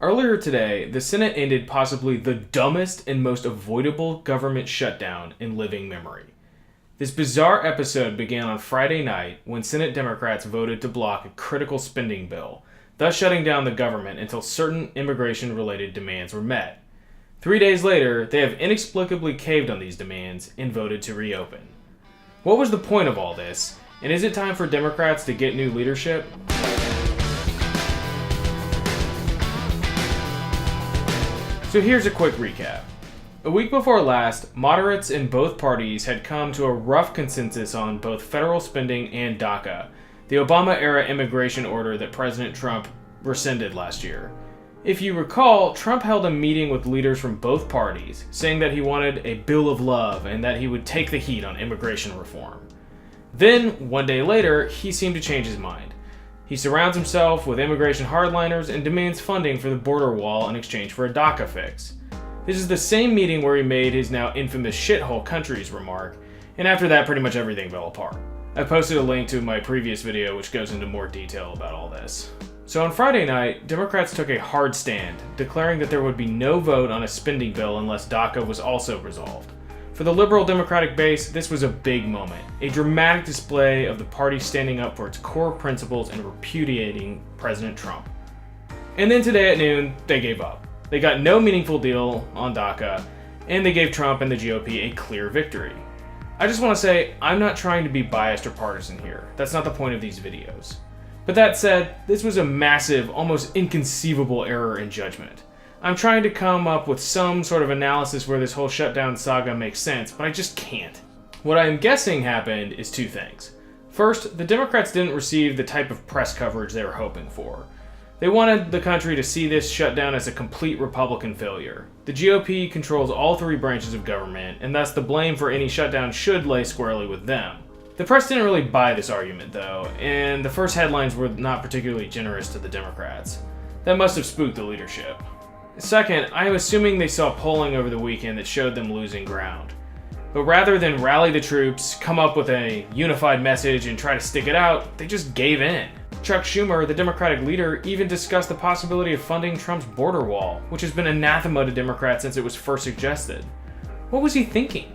Earlier today, the Senate ended possibly the dumbest and most avoidable government shutdown in living memory. This bizarre episode began on Friday night when Senate Democrats voted to block a critical spending bill, thus shutting down the government until certain immigration-related demands were met. 3 days later, they have inexplicably caved on these demands and voted to reopen. What was the point of all this, and is it time for Democrats to get new leadership? So here's a quick recap. A week before last, moderates in both parties had come to a rough consensus on both federal spending and DACA, the Obama-era immigration order that President Trump rescinded last year. If you recall, Trump held a meeting with leaders from both parties, saying that he wanted a bill of love and that he would take the heat on immigration reform. Then, one day later, he seemed to change his mind. He surrounds himself with immigration hardliners and demands funding for the border wall in exchange for a DACA fix. This is the same meeting where he made his now infamous shithole countries remark, and after that pretty much everything fell apart. I posted a link to my previous video which goes into more detail about all this. So on Friday night, Democrats took a hard stand, declaring that there would be no vote on a spending bill unless DACA was also resolved. For the liberal Democratic base, this was a big moment, a dramatic display of the party standing up for its core principles and repudiating President Trump. And then today at noon, they gave up. They got no meaningful deal on DACA, and they gave Trump and the GOP a clear victory. I just want to say, I'm not trying to be biased or partisan here. That's not the point of these videos. But that said, this was a massive, almost inconceivable error in judgment. I'm trying to come up with some sort of analysis where this whole shutdown saga makes sense, but I just can't. What I am guessing happened is two things. First, the Democrats didn't receive the type of press coverage they were hoping for. They wanted the country to see this shutdown as a complete Republican failure. The GOP controls all three branches of government, and thus the blame for any shutdown should lay squarely with them. The press didn't really buy this argument, though, and the first headlines were not particularly generous to the Democrats. That must have spooked the leadership. Second, I am assuming they saw polling over the weekend that showed them losing ground. But rather than rally the troops, come up with a unified message, and try to stick it out, they just gave in. Chuck Schumer, the Democratic leader, even discussed the possibility of funding Trump's border wall, which has been anathema to Democrats since it was first suggested. What was he thinking?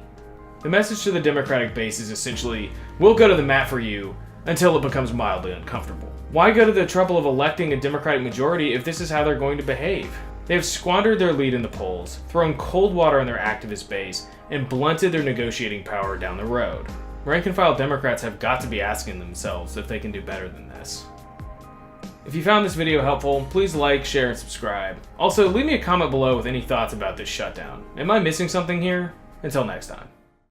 The message to the Democratic base is essentially, we'll go to the mat for you until it becomes mildly uncomfortable. Why go to the trouble of electing a Democratic majority if this is how they're going to behave? They have squandered their lead in the polls, thrown cold water on their activist base, and blunted their negotiating power down the road. Rank-and-file Democrats have got to be asking themselves if they can do better than this. If you found this video helpful, please like, share, and subscribe. Also, leave me a comment below with any thoughts about this shutdown. Am I missing something here? Until next time.